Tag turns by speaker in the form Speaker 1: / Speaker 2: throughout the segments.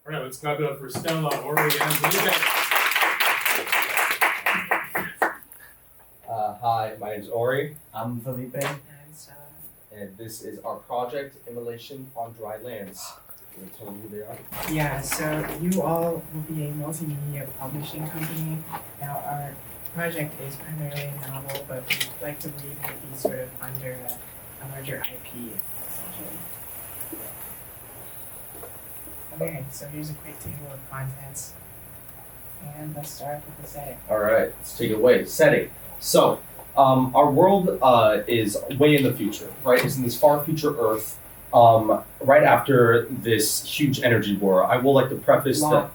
Speaker 1: All right, let's clap it up for Stella, OriA, and Felipe.
Speaker 2: Hi, my name is Ori,
Speaker 3: I'm Felipe.
Speaker 4: And Stella.
Speaker 2: and this is our project, Immolation on Dry Lands. Can you tell me who they are?
Speaker 4: Yeah, so you all will be a multimedia publishing company. Now, our project is primarily a novel, but we'd like to believe it would be sort of under a larger IP, essentially. Okay, so here's a quick table of contents. And let's start with the setting.
Speaker 2: All right, let's take it away. Setting. So, our world is way in the future, right? It's in this far future Earth, right after this huge energy war. I will like to preface that.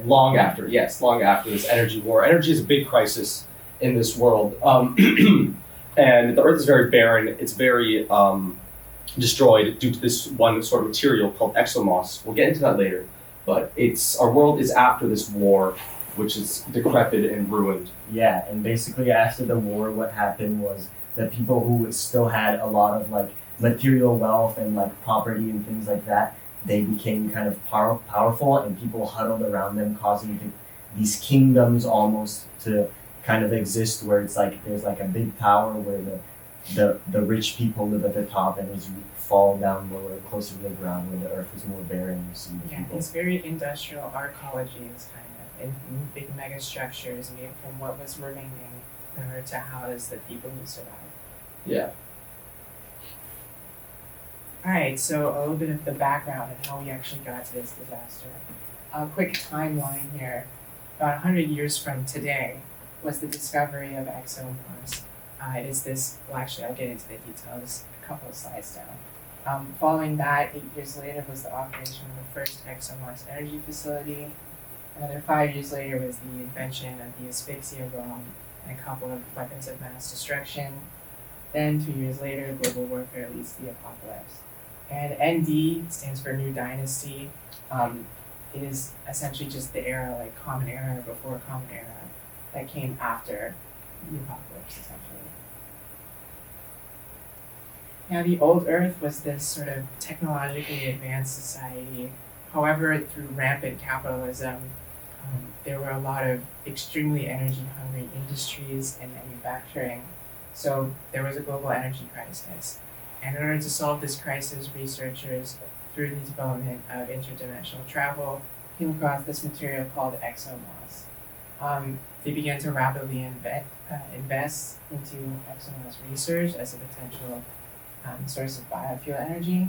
Speaker 2: Long after this energy war. Energy is a big crisis in this world. And the Earth is very barren. It's very destroyed due to this one sort of material called exomoss. We'll get into that later. But our world is after this war, which is decrepit and ruined.
Speaker 3: Yeah, and basically after the war, what happened was the people who still had a lot of like material wealth and like property and things like that, they became kind of powerful, and people huddled around them, causing these kingdoms almost to kind of exist, where it's like there's like a big tower where the rich people live at the top, and as you fall down lower, closer to the ground, where the earth is more barren, you see the
Speaker 4: Yeah,
Speaker 3: people.
Speaker 4: it's very industrial arcologies, kind of, in big mega structures made from what was remaining in order to house the people who survived.
Speaker 2: Yeah.
Speaker 4: Alright, so a little bit of the background and how we actually got to this disaster. A quick timeline here. About 100 years from today was the discovery of ExoMars. It is this, well actually I'll get into the details a couple of slides down. Following that, 8 years later was the operation of the first ExoMars energy facility. Another 5 years later was the invention of the asphyxia bomb and a couple of weapons of mass destruction. Then 2 years later, global warfare leads to the apocalypse. And ND stands for New Dynasty. It is essentially just the era, like Common Era before Common Era, that came after the apocalypse, essentially. Now, the old Earth was this sort of technologically advanced society. However, through rampant capitalism, there were a lot of extremely energy-hungry industries and manufacturing. So there was a global energy crisis. And in order to solve this crisis, researchers, through the development of interdimensional travel, came across this material called exomoss. They began to rapidly invest into exomoss research as a potential source of biofuel energy.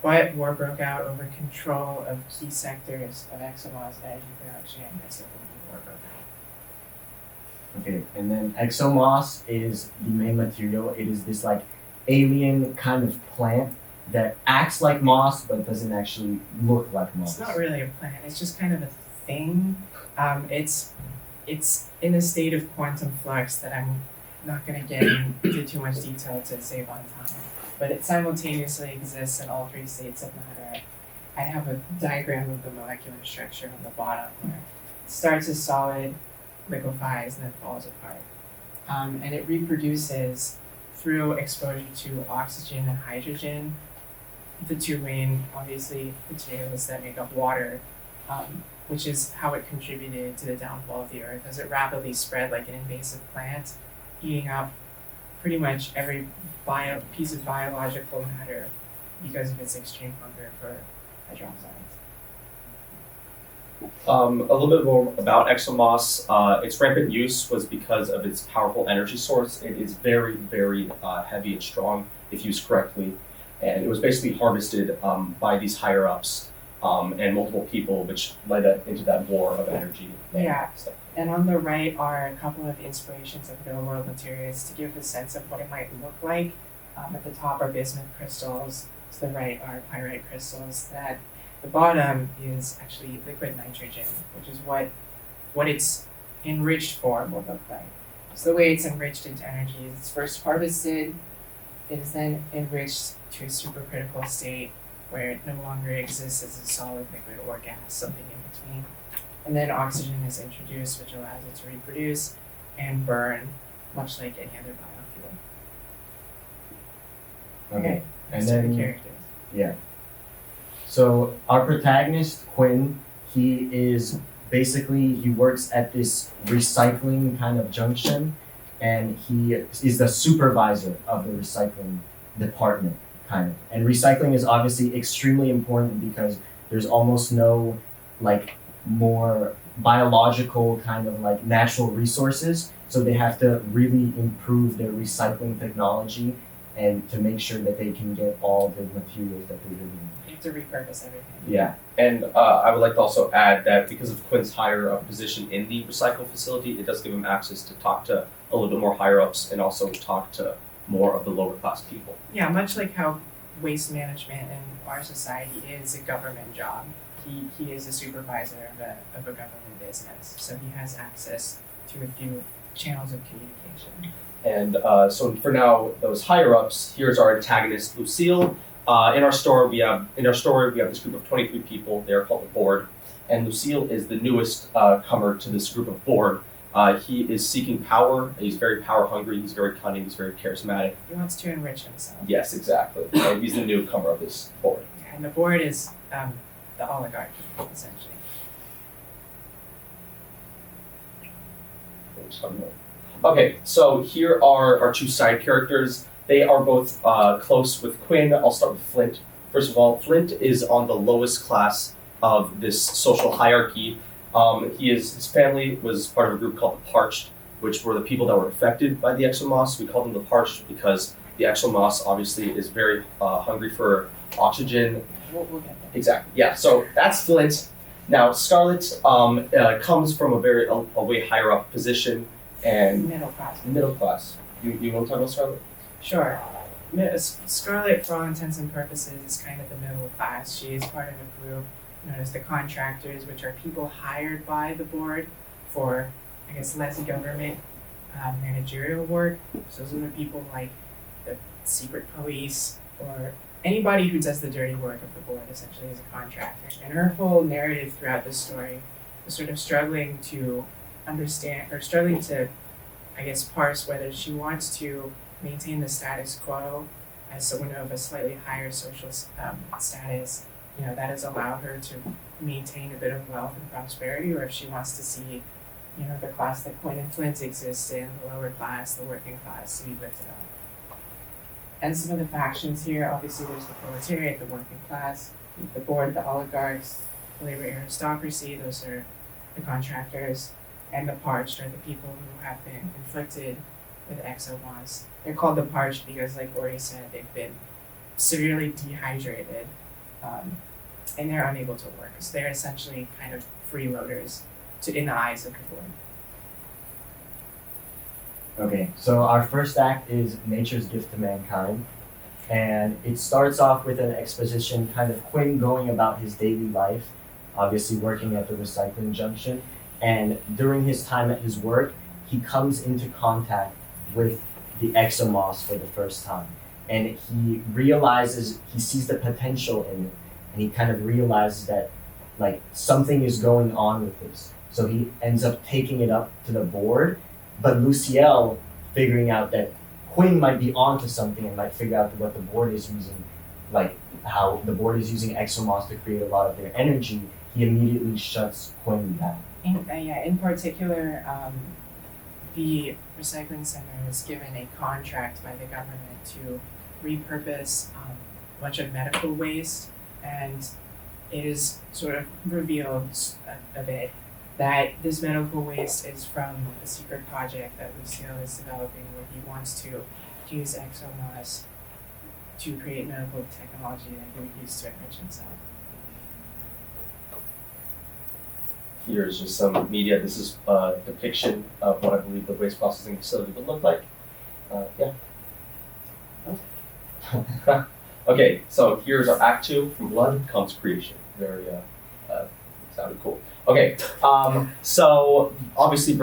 Speaker 4: But war broke out over control of key sectors of exomoss energy production, and a civil war broke out.
Speaker 3: Okay, and then exomoss is the main material. It is this like alien kind of plant that acts like moss but doesn't actually look like moss.
Speaker 4: It's not really a plant, it's just kind of a thing. It's in a state of quantum flux that I'm not going to get into too much detail to save on time. But it simultaneously exists in all three states of matter. I have a diagram of the molecular structure on the bottom where it starts as solid, liquefies, and then falls apart. And it reproduces through exposure to oxygen and hydrogen, the two main, obviously, materials that make up water, which is how it contributed to the downfall of the Earth, as it rapidly spread like an invasive plant, eating up pretty much every piece of biological matter because of its extreme hunger for hydroxides.
Speaker 2: A little bit more about exomoss. Its rampant use was because of its powerful energy source. It is very, very heavy and strong if used correctly. And it was basically harvested by these higher ups and multiple people, which led into that war of energy.
Speaker 4: Yeah. Stuff. And on the right are a couple of inspirations of real world materials to give a sense of what it might look like. At the top are bismuth crystals, to the right are pyrite crystals. At the bottom is actually liquid nitrogen, which is what its enriched form will look like. So the way it's enriched into energy is it's first harvested, it is then enriched to a supercritical state where it no longer exists as a solid, liquid, or gas, something in between. And then oxygen is introduced, which allows it to reproduce and burn, much like any other biofuel.
Speaker 3: Okay, and
Speaker 4: so
Speaker 3: then
Speaker 4: the characters.
Speaker 3: yeah. So our protagonist Quinn he is basically, he works at this recycling kind of junction, and he is the supervisor of the recycling department, kind of. And recycling is obviously extremely important because there's almost no like more biological kind of like natural resources, so they have to really improve their recycling technology and to make sure that they can get all the materials that they really need.
Speaker 4: You have to repurpose everything.
Speaker 2: Yeah, and I would like to also add that because of Quinn's higher up position in the recycle facility, it does give him access to talk to a little bit more higher ups and also talk to more of the lower class people.
Speaker 4: Yeah, much like how waste management in our society is a government job. He is a supervisor of a government business, so he has access to a few channels of communication.
Speaker 2: And so for now, those higher ups, here's our antagonist, Lucille. In our story, we have this group of 23 people. They're called the board, and Lucille is the newest comer to this group of board. He is seeking power. He's very power hungry. He's very cunning. He's very charismatic.
Speaker 4: He wants to enrich himself.
Speaker 2: Yes, exactly. And he's the newcomer of this board.
Speaker 4: And the board is the oligarchy, essentially.
Speaker 2: Okay, so here are our two side characters. They are both close with Quinn. I'll start with Flint. First of all, Flint is on the lowest class of this social hierarchy. His family was part of a group called the Parched, which were the people that were affected by the exomoss. We call them the Parched because the exomoss obviously is very hungry for oxygen.
Speaker 4: We'll get there.
Speaker 2: Exactly. Yeah. So that's Flint. Now Scarlet comes from a way higher up position and
Speaker 4: Middle class.
Speaker 2: middle class. You want to talk about Scarlet?
Speaker 4: Sure. Scarlet, for all intents and purposes, is kind of the middle class. She is part of a group known as the contractors, which are people hired by the board for, I guess, less government managerial work. So those are the people like the secret police or anybody who does the dirty work of the board, essentially, is a contractor. And her whole narrative throughout this story is sort of struggling to understand, or struggling to, I guess, parse whether she wants to maintain the status quo as someone of a slightly higher social status, that has allowed her to maintain a bit of wealth and prosperity, or if she wants to see, the class that Quinn and Flint exist in, the lower class, the working class, to be lifted up. And some of the factions here, obviously there's the proletariat, the working class, the board, the oligarchs, the labor aristocracy, those are the contractors, and the parched are the people who have been inflicted with exomoss. They're called the parched because, like Ori said, they've been severely dehydrated, and they're unable to work. So they're essentially kind of freeloaders in the eyes of the board.
Speaker 3: Okay, so our first act is Nature's Gift to Mankind, and it starts off with an exposition, kind of Quinn going about his daily life, obviously working at the recycling junction, and during his time at his work, he comes into contact with the exomoss for the first time, and he sees the potential in it, and he kind of realizes that like something is going on with this. So he ends up taking it up to the board, but Lucille, figuring out that Quinn might be onto something and might figure out what the board is using, like how the board is using exomoss to create a lot of their energy, he immediately shuts Quinn down.
Speaker 4: In particular, the recycling center is given a contract by the government to repurpose a bunch of medical waste, and it is sort of revealed a bit that this medical waste is from a secret project that Lucille is developing, where he wants to use exomoss to create medical technology that he would use to enrich himself.
Speaker 2: Here's just some media. This is a depiction of what I believe the waste processing facility would look like. Okay, so here's our Act 2. From blood comes creation. Very sounded cool. Okay, so obviously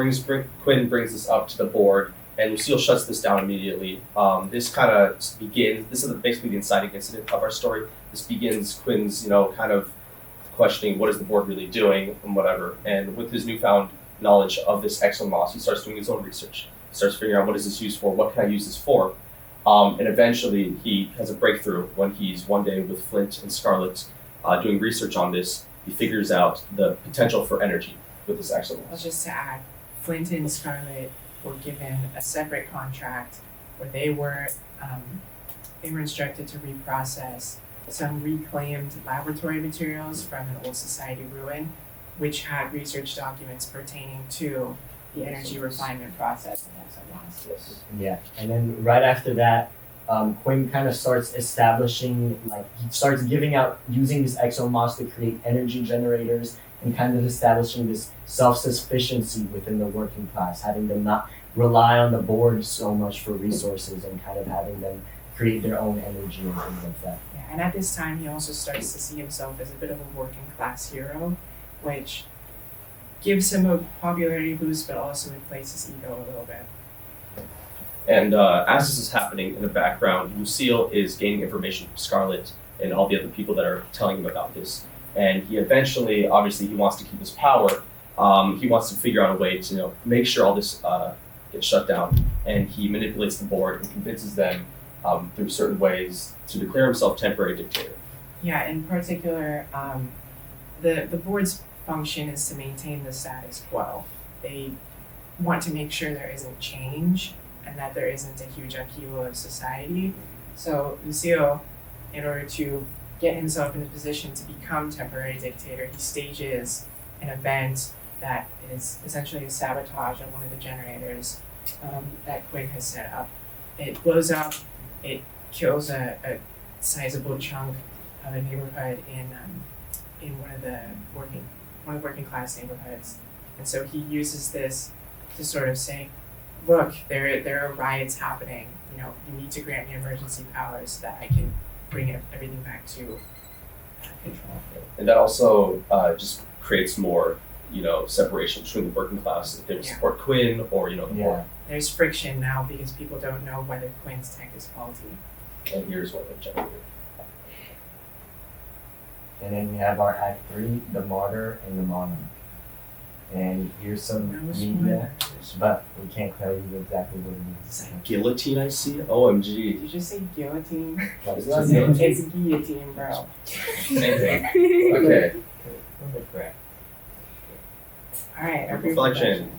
Speaker 2: Quinn brings this up to the board, and Lucille shuts this down immediately. This kind of begins. This is basically the inciting incident of our story. This begins Quinn's, kind of questioning what is the board really doing and whatever. And with his newfound knowledge of this exomoss, he starts doing his own research. He starts figuring out what is this used for, what can I use this for, and eventually he has a breakthrough when he's one day with Flint and Scarlet doing research on this. he figures out the potential for energy with this
Speaker 4: Well,
Speaker 2: exomoss.
Speaker 4: just to add, Flint and Scarlet were given a separate contract where they were instructed to reprocess some reclaimed laboratory materials from an old society ruin, which had research documents pertaining to the energy refinement process in ExoMoss.
Speaker 2: Yes.
Speaker 3: Yeah, and then right after that, Quinn kind of starts establishing, like, he starts giving out, using this ExoMoss to create energy generators and kind of establishing this self-sufficiency within the working class, having them not rely on the board so much for resources and kind of having them create their own energy and things like that.
Speaker 4: Yeah, and at this time, he also starts to see himself as a bit of a working class hero, which gives him a popularity boost, but also inflates his ego a little bit.
Speaker 2: And as this is happening in the background, Lucille is gaining information from Scarlet and all the other people that are telling him about this. And he eventually, obviously, he wants to keep his power. He wants to figure out a way to make sure all this gets shut down. And he manipulates the board and convinces them through certain ways to declare himself temporary dictator.
Speaker 4: Yeah, in particular, the board's function is to maintain the status quo. They want to make sure there isn't change and that there isn't a huge upheaval of society. So Lucille, in order to get himself in a position to become temporary dictator, he stages an event that is essentially a sabotage of one of the generators that Quinn has set up. It blows up, it kills a sizable chunk of a neighborhood in one of the working class neighborhoods. And so he uses this to sort of say, look, there are riots happening. You need to grant me emergency powers so that I can bring everything back to control.
Speaker 2: And that also just creates more, separation between the working class if they would support Quinn or, the board.
Speaker 4: There's friction now because people don't know whether Quinn's tech is faulty.
Speaker 2: And here's what they generated.
Speaker 3: And then we have our Act 3, the Martyr and the Monarch. And here's some
Speaker 4: No
Speaker 3: media,
Speaker 4: spoilers.
Speaker 3: but we can't tell you exactly what it is.
Speaker 2: Guillotine, I see. OMG.
Speaker 4: Did you just say guillotine?
Speaker 3: But
Speaker 2: It's not guillotine.
Speaker 4: It's guillotine, bro.
Speaker 2: Same thing. Okay.
Speaker 3: correct.
Speaker 4: Alright, our
Speaker 2: Reflection.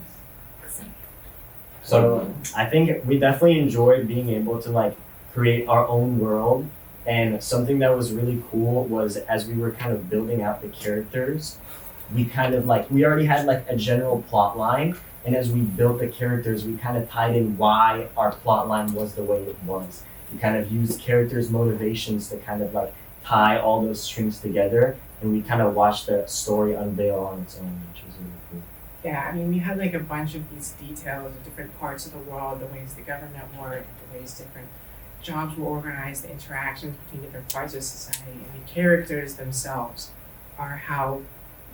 Speaker 3: So I think we definitely enjoyed being able to create our own world. And something that was really cool was as we were kind of building out the characters, we kind of we already had a general plot line. And as we built the characters, we kind of tied in why our plot line was the way it was. We kind of used characters' motivations to kind of tie all those strings together. And we kind of watched the story unveil on its own, which was really cool.
Speaker 4: Yeah, I mean, we had a bunch of these details of different parts of the world, the ways the government worked, the ways different jobs were organized, the interactions between different parts of society, and the characters themselves are how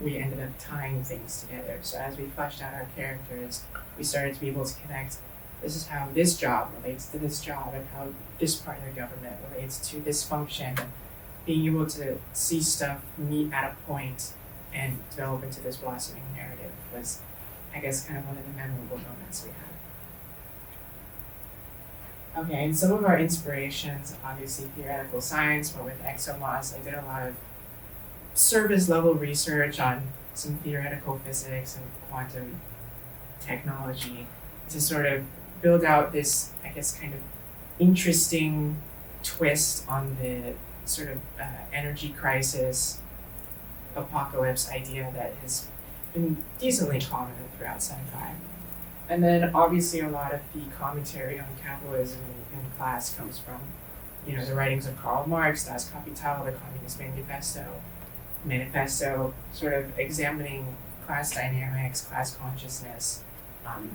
Speaker 4: we ended up tying things together. So as we fleshed out our characters, we started to be able to connect, this is how this job relates to this job, and how this part of the government relates to this function. Being able to see stuff meet at a point and develop into this blossoming narrative was, I guess, kind of one of the memorable moments we had. Okay, and some of our inspirations, obviously theoretical science, but with ExoMoss, I did a lot of service level research on some theoretical physics and quantum technology to sort of build out this, I guess, kind of interesting twist on the sort of energy crisis apocalypse idea that has been decently common throughout sci-fi. And then obviously a lot of the commentary on capitalism in class comes from, the writings of Karl Marx, Das Kapital, the Communist Manifesto, sort of examining class dynamics, class consciousness,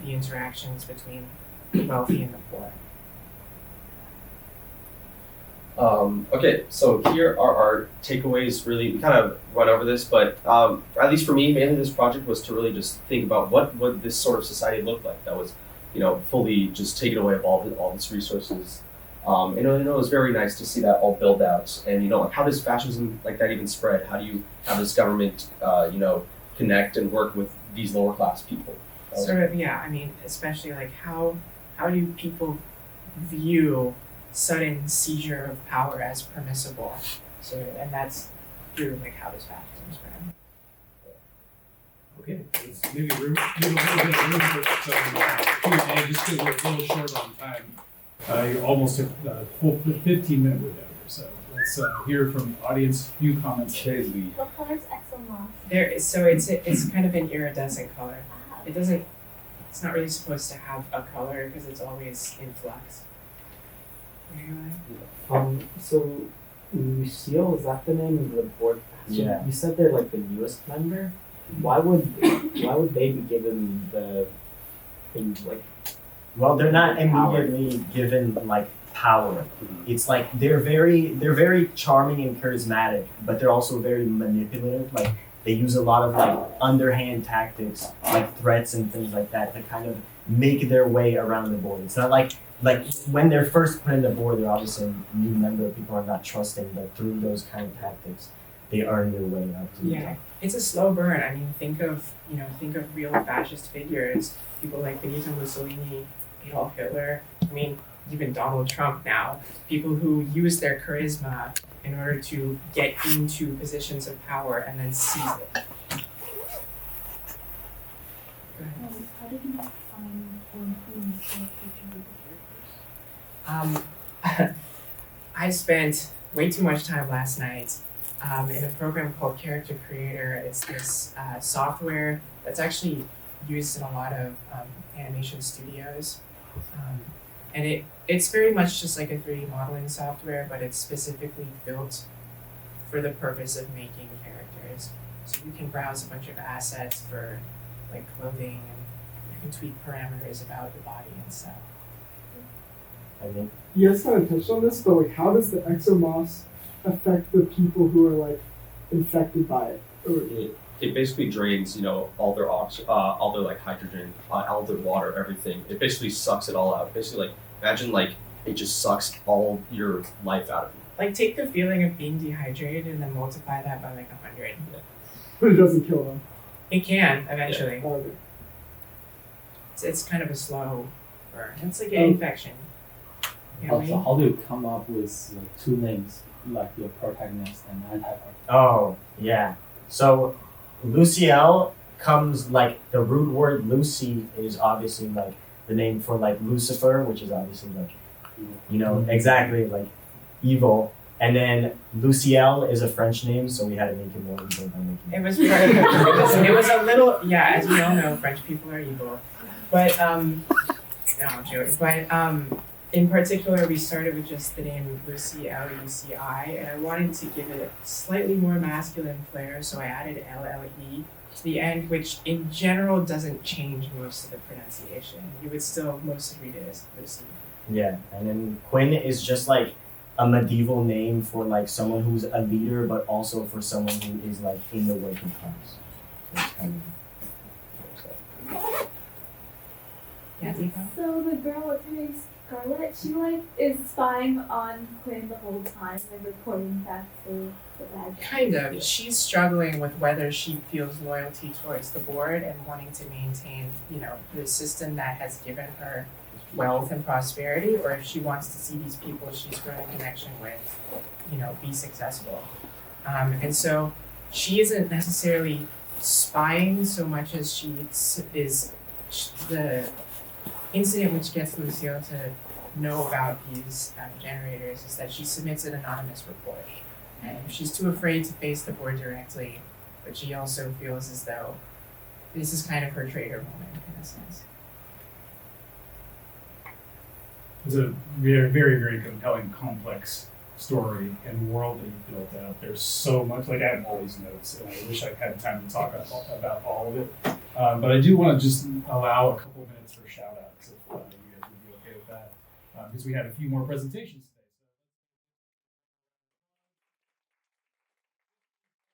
Speaker 4: the interactions between the wealthy and the poor.
Speaker 2: Okay, so here are our takeaways. Really, we kind of went over this, but at least for me, mainly this project was to really just think about what would this sort of society look like that was, fully just taken away of all these resources. And it was very nice to see that all build out. And how does fascism like that even spread? How do you have this government, connect and work with these lower class people?
Speaker 4: Sort of, yeah. I mean, especially how do people view sudden seizure of power as permissible? And that's through how does fascism spread?
Speaker 1: Okay, let's maybe leave a little bit of room for some Q&A, just because we're a little short on time. You're almost at the full 15-minute window here, so let's hear from the audience. A few comments.
Speaker 5: What color is ExoMoss?
Speaker 4: It's kind of an iridescent color. It's not really supposed to have a color because it's always in flux.
Speaker 6: So Lucille, is that the name of the board? So
Speaker 3: Yeah.
Speaker 6: You said they're like the newest member. Why would they be given the like?
Speaker 3: Well, they're not immediately given like power. It's like they're very charming and charismatic, but they're also very manipulative. Like they use a lot of like underhand tactics, like threats and things like that, to kind of make their way around the board. It's not like when they're first put in the board, they're obviously a new member. People are not trusting, but through those kind of tactics, they earn their way up to the top.
Speaker 4: It's a slow burn. I mean, think of real fascist figures, people like Benito Mussolini, Adolf Hitler. I mean, even Donald Trump now. People who use their charisma in order to get into positions of power and then seize it. Go ahead.
Speaker 5: How did you find who inspired pictures of the characters?
Speaker 4: I spent way too much time last night in a program called Character Creator. It's this software that's actually used in a lot of animation studios. And it's very much just like a 3D modeling software, but it's specifically built for the purpose of making characters. So you can browse a bunch of assets for like clothing, and you can tweak parameters about the body and stuff.
Speaker 3: I think
Speaker 7: You guys kind of touched on this, but like, how does the exomoss affect the people who are like infected by it?
Speaker 2: It basically drains, all their all their like hydrogen, all their water, everything. It basically sucks it all out. Basically, like imagine like it just sucks all your life out of you.
Speaker 4: Like take the feeling of being dehydrated and then multiply that by like 100.
Speaker 7: But it doesn't kill them.
Speaker 4: It can eventually.
Speaker 7: Okay.
Speaker 4: It's kind of a slow burn. It's like an infection. You know what I
Speaker 8: So
Speaker 4: mean?
Speaker 8: how do you come up with like, two names, like your protagonist and anti-protagonist?
Speaker 3: Oh, yeah. So Luciel comes like the root word Lucy is obviously like the name for like Lucifer, which is obviously like, exactly like evil. And then Luciel is a French name, so we had to make it more evil by making
Speaker 4: It was part of it was a little, yeah, as we all know, French people are evil. But, no, I'm joking. But, in particular, we started with just the name Lucy, L-U-C-I, and I wanted to give it a slightly more masculine flair, so I added L-L-E to the end, which in general doesn't change most of the pronunciation. You would still mostly read it as Lucy.
Speaker 3: Yeah, and then Quinn is just like a medieval name for like someone who's a leader, but also for someone who is like in the working class. So it's kind of
Speaker 4: Yeah, Deepa?
Speaker 5: So the girl, what's her name, Scarlett, she like is spying on Quinn the whole time and reporting back to the bad guy.
Speaker 4: Kind of. She's struggling with whether she feels loyalty towards the board and wanting to maintain, the system that has given her wealth and prosperity, or if she wants to see these people she's grown a connection with, be successful. And so she isn't necessarily spying so much as she is the incident which gets Lucille to know about these generators is that she submits an anonymous report. And she's too afraid to face the board directly, but she also feels as though this is kind of her traitor moment in a sense.
Speaker 1: It's a very, very, very compelling, complex story and world that you built out. There's so much, like I have all these notes, and I wish I had time to talk about all of it. But I do want to just allow a couple minutes for shout outs if you guys would be okay with that, because we had a few more presentations.